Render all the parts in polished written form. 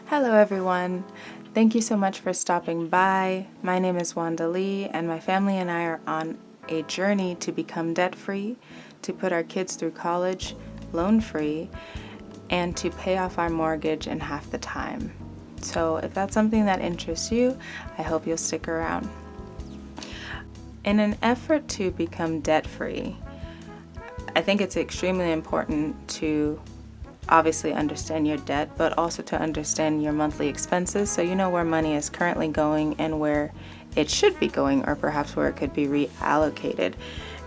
Hello everyone. Thank you so much for stopping by. My name is Wanda Lee and my family and I are on a journey to become debt-free, to put our kids through college loan-free, and to pay off our mortgage in half the time. So if that's something that interests you, I hope you'll stick around. In an effort to become debt-free, I think it's extremely important to obviously understand your debt, but also to understand your monthly expenses so you know where money is currently going and where it should be going, or perhaps where it could be reallocated.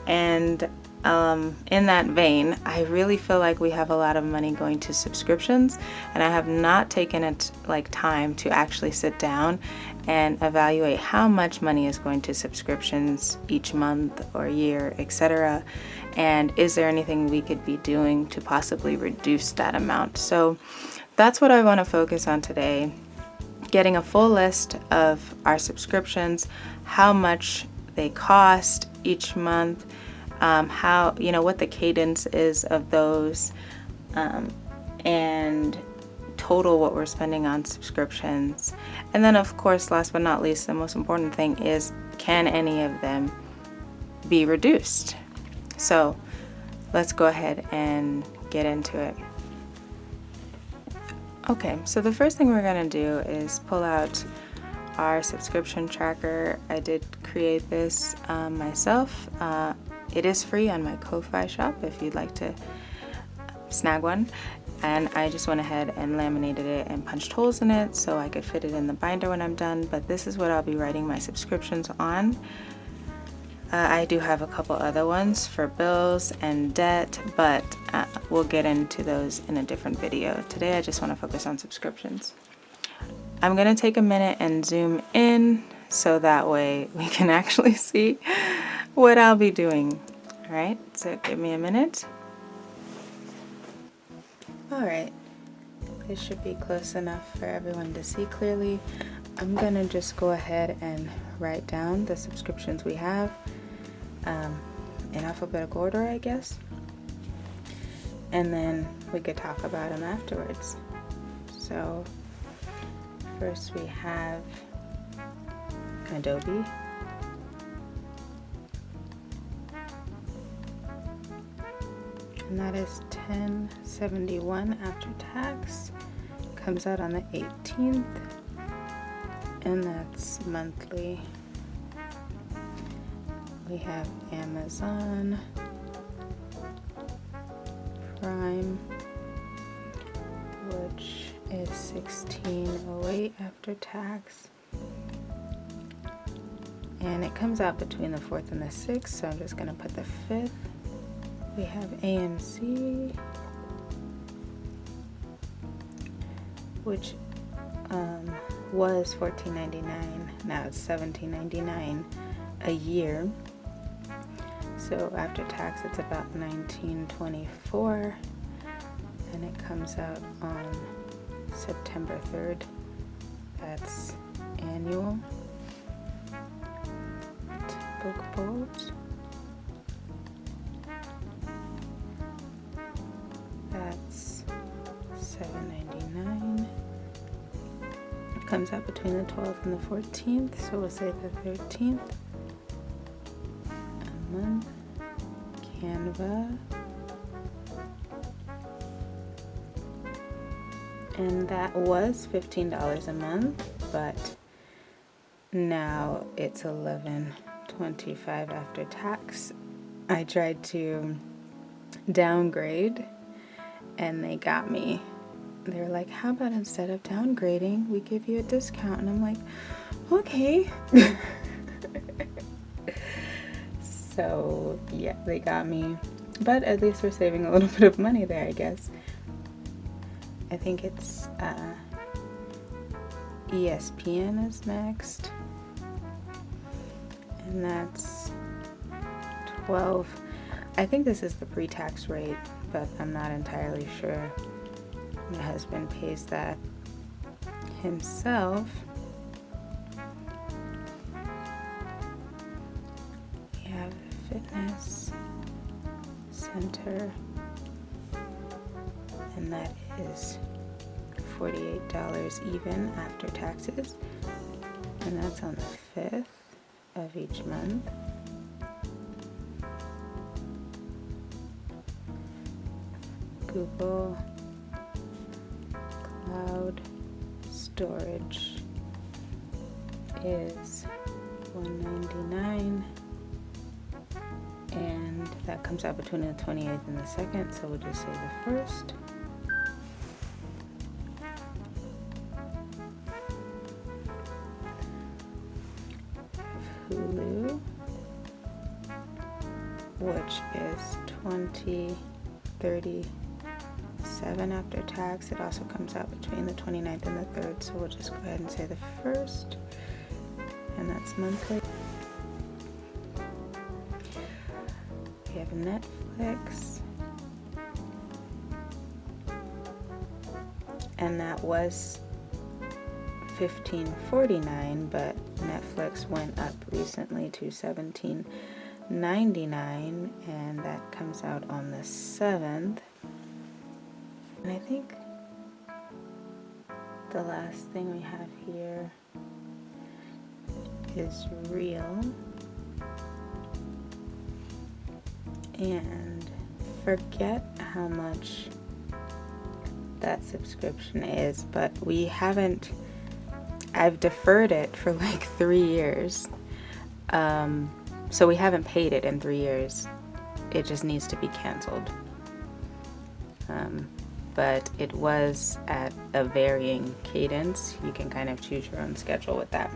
And in that vein, I really feel like we have a lot of money going to subscriptions, and I have not taken it time to actually sit down and evaluate how much money is going to subscriptions each month or year, etc. And is there anything we could be doing to possibly reduce that amount? So that's what I want to focus on today. Getting a full list of our subscriptions, how much they cost each month, what the cadence is of those, and total what we're spending on subscriptions. And then of course, last but not least, the most important thing is, can any of them be reduced? So let's go ahead and get into it. Okay, so the first thing we're going to do is pull out our subscription tracker. I did create this myself. It is free on my Ko-Fi shop if you'd like to snag one. And I just went ahead and laminated it and punched holes in it so I could fit it in the binder when I'm done. But this is what I'll be writing my subscriptions on. I do have a couple other ones for bills and debt, but we'll get into those in a different video. Today I just want to focus on subscriptions. I'm going to take a minute and zoom in so that way we can actually see what I'll be doing. All right, so give me a minute. All right, this should be close enough for everyone to see clearly. I'm going to just go ahead and write down the subscriptions we have in alphabetical order, I guess, and then we could talk about them afterwards. So first we have Adobe, and that is $10.71 after tax. Comes out on the 18th, and that's monthly. We have Amazon Prime, which is $16.08 after tax, and it comes out between the 4th and the 6th, so I'm just going to put the 5th. We have AMC, which was $14.99, now it's $17.99 a year. So after tax, it's about $19.24, and it comes out on September 3rd. That's annual. Book Bolt. That's $7.99. It comes out between the 12th and the 14th, so we'll say the 13th. A month. Canva. And that was $15 a month, but now it's $11.25 after tax. I tried to downgrade and they got me. They were like, how about instead of downgrading, we give you a discount? And I'm like, okay. So yeah, they got me, but at least we're saving a little bit of money there, I guess. I think it's ESPN is next, and that's 12. I think this is the pre-tax rate, but I'm not entirely sure. My husband pays that himself. We have fitness center, and that is $48 even after taxes, and that's on the 5th of each month. Google Cloud storage is $199, and that comes out between the 28th and the 2nd, so we'll just say the 1st. Hulu, which is $20.37 after tax. It also comes out between the 29th and the 3rd, so we'll just go ahead and say the 1st, and that's monthly. We have Netflix, and that was $15.49, but Netflix went up recently to $17.99, and that comes out on the 7th. And I think the last thing we have here is Reel, and forget how much that subscription is, but I've deferred it for like 3 years, so we haven't paid it in 3 years. It just needs to be canceled, but it was at a varying cadence. You can kind of choose your own schedule with that.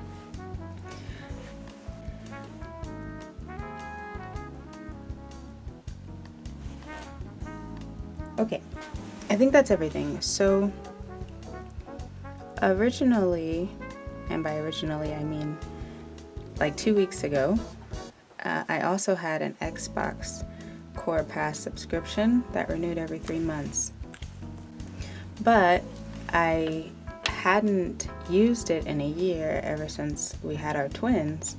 Okay, I think that's everything. So originally, and by originally I mean like 2 weeks ago, I also had an Xbox Core Pass subscription that renewed every 3 months. But I hadn't used it in a year ever since we had our twins.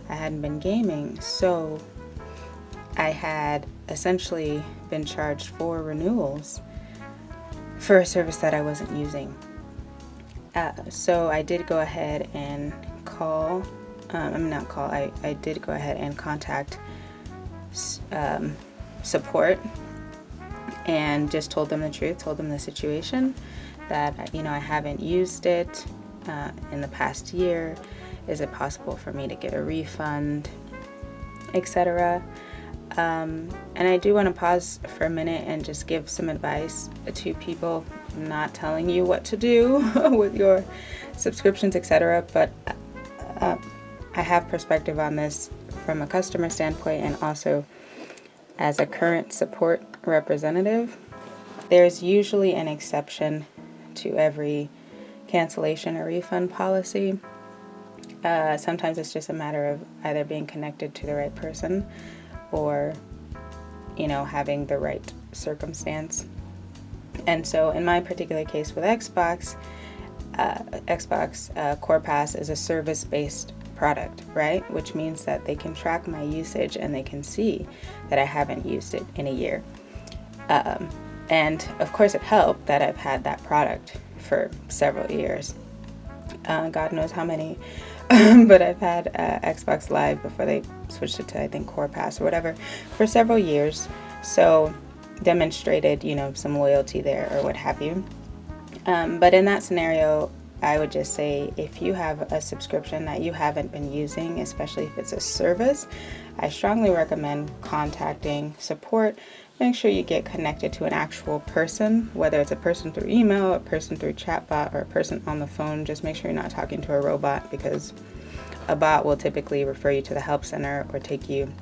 I hadn't been gaming, so I had essentially been charged 4 renewals for a service that I wasn't using. So I did go ahead and I did go ahead and contact support and just told them the truth, told them the situation, that I haven't used it in the past year. Is it possible for me to get a refund, etc.? And I do want to pause for a minute and just give some advice to people. I'm not telling you what to do with your subscriptions, etc., but I have perspective on this from a customer standpoint and also as a current support representative. There's usually an exception to every cancellation or refund policy. Sometimes it's just a matter of either being connected to the right person or having the right circumstance. And so in my particular case with Xbox Core Pass is a service-based product, right? Which means that they can track my usage and they can see that I haven't used it in a year. And of course it helped that I've had that product for several years. God knows how many. But I've had Xbox Live before they switched it to, I think, Core Pass or whatever, for several years. So demonstrated, some loyalty there or what have you. But in that scenario, I would just say if you have a subscription that you haven't been using, especially if it's a service, I strongly recommend contacting support. Make sure you get connected to an actual person, whether it's a person through email, a person through chatbot, or a person on the phone. Just make sure you're not talking to a robot, because a bot will typically refer you to the help center or take you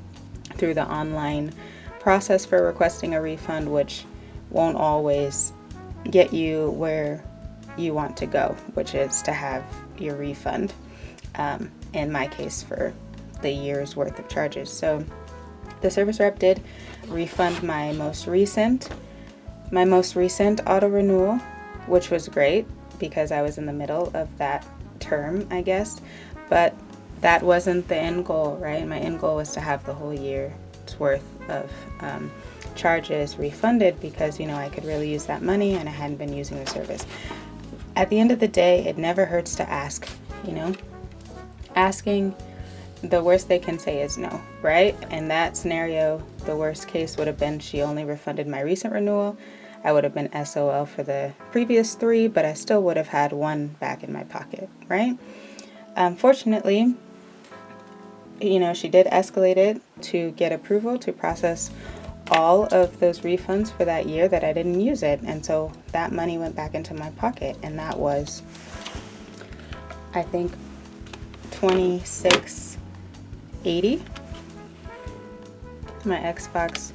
through the online process for requesting a refund, which won't always get you where you want to go, which is to have your refund, in my case for the year's worth of charges. So the service rep did refund my most recent auto renewal, which was great because I was in the middle of that term, I guess, but that wasn't the end goal, right? My end goal was to have the whole year's worth of charges refunded because I could really use that money and I hadn't been using the service. at the end of the day, it never hurts to ask, you know? Asking, the worst they can say is no, right? In that scenario, the worst case would have been she only refunded my recent renewal. I would have been SOL for the previous 3, but I still would have had 1 back in my pocket, right? Fortunately, you know, she did escalate it to get approval to process all of those refunds for that year that I didn't use it. And so that money went back into my pocket, and that was, I think, $26.80. My Xbox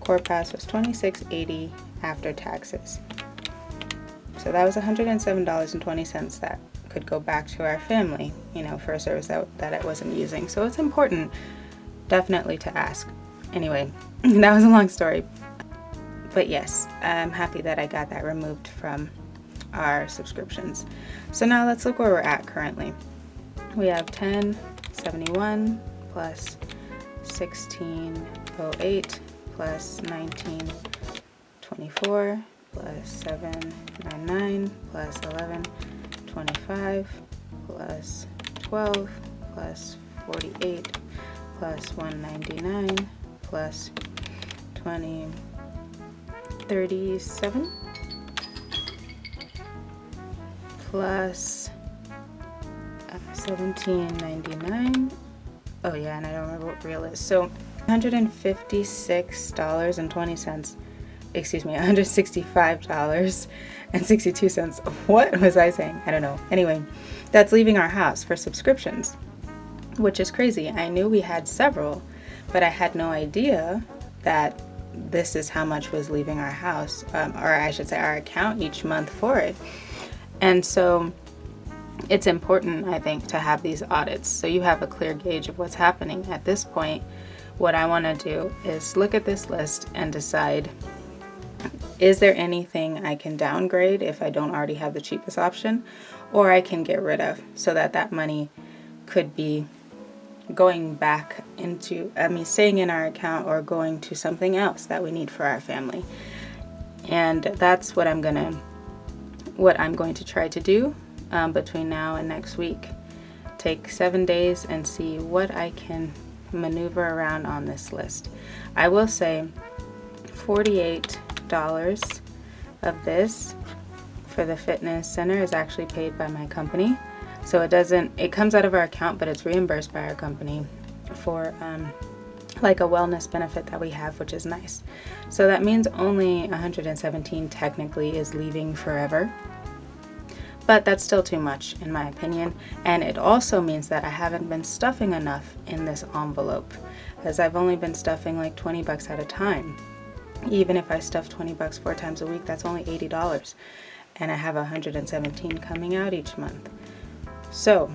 Core Pass was $26.80 after taxes. So that was $107.20 that could go back to our family, you know, for a service that I wasn't using. So it's important, definitely, to ask. Anyway, that was a long story. But yes, I'm happy that I got that removed from our subscriptions. So now let's look where we're at currently. We have $10.71 plus $16.08 plus $19.24 plus $7.99 plus $11.25 plus $12 plus $48 plus $1.99 plus $20.37 plus $17.99. Oh yeah, and I don't remember what real is. So $156.20. Excuse me, $165.62. What was I saying? I don't know. Anyway, that's leaving our house for subscriptions, which is crazy. I knew we had several, but I had no idea that this is how much was leaving our house, or I should say our account each month for it. And so it's important, I think, to have these audits so you have a clear gauge of what's happening. At this point, what I want to do is look at this list and decide, is there anything I can downgrade if I don't already have the cheapest option, or I can get rid of, so that that money could be going back into, staying in our account or going to something else that we need for our family. And that's what I'm going to try to do between now and next week. Take 7 days and see what I can maneuver around on this list. I will say $48 of this for the fitness center is actually paid by my company. So it comes out of our account, but it's reimbursed by our company for like a wellness benefit that we have, which is nice. So that means only 117 technically is leaving forever. But that's still too much in my opinion. And it also means that I haven't been stuffing enough in this envelope, as I've only been stuffing like 20 bucks at a time. Even if I stuff 20 bucks 4 times a week, that's only $80. And I have 117 coming out each month. So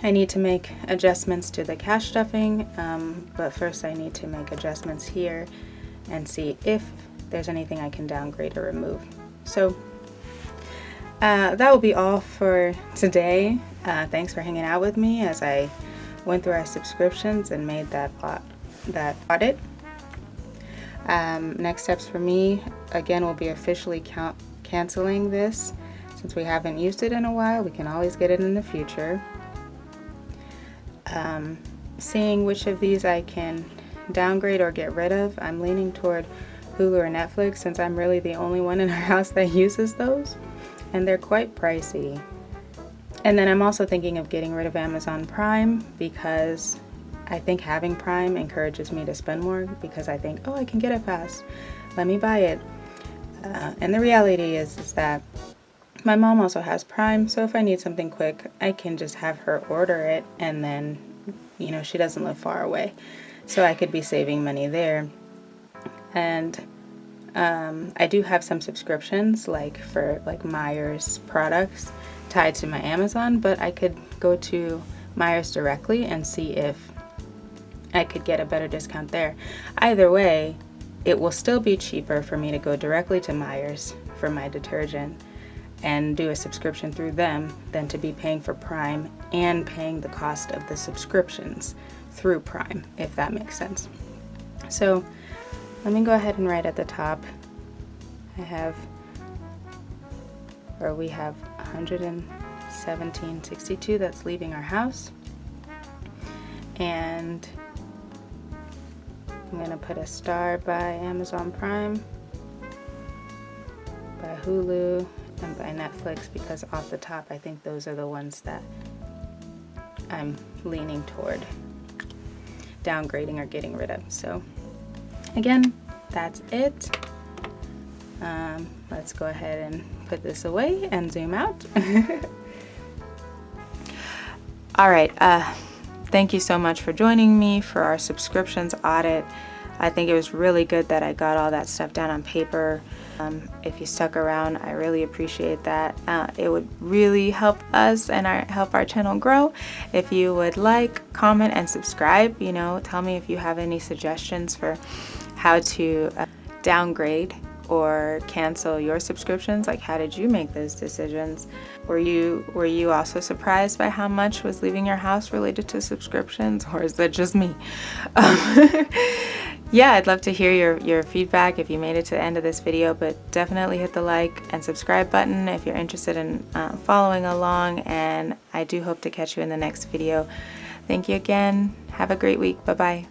I need to make adjustments to the cash stuffing, but first I need to make adjustments here and see if there's anything I can downgrade or remove. So that will be all for today. Thanks for hanging out with me as I went through our subscriptions and made that audit. Next steps for me, again, will be officially canceling this. Since we haven't used it in a while, we can always get it in the future. Seeing which of these I can downgrade or get rid of. I'm leaning toward Hulu or Netflix, since I'm really the only one in our house that uses those, and they're quite pricey. And then I'm also thinking of getting rid of Amazon Prime, because I think having Prime encourages me to spend more, because I think, oh, I can get it fast, let me buy it. And the reality is that my mom also has Prime, so if I need something quick, I can just have her order it, and then, you know, she doesn't live far away, so I could be saving money there. And I do have some subscriptions, like for Myers products tied to my Amazon, but I could go to Myers directly and see if I could get a better discount there. Either way, it will still be cheaper for me to go directly to Myers for my detergent and do a subscription through them than to be paying for Prime and paying the cost of the subscriptions through Prime, if that makes sense. So let me go ahead and write at the top. I have or we have 117.62 that's leaving our house. And I'm gonna put a star by Amazon Prime, by Hulu, and by Netflix, because off the top I think those are the ones that I'm leaning toward downgrading or getting rid of. So again, that's it. Let's go ahead and put this away and zoom out. All right, thank you so much for joining me for our subscriptions audit. I think it was really good that I got all that stuff down on paper. If you stuck around, I really appreciate that. It would really help us and help our channel grow if you would like, comment, and subscribe. You know, tell me if you have any suggestions for how to downgrade or cancel your subscriptions. Like, how did you make those decisions? Were you also surprised by how much was leaving your house related to subscriptions, or is that just me? Yeah, I'd love to hear your feedback if you made it to the end of this video, but definitely hit the like and subscribe button if you're interested in following along, and I do hope to catch you in the next video. Thank you again. Have a great week. Bye-bye.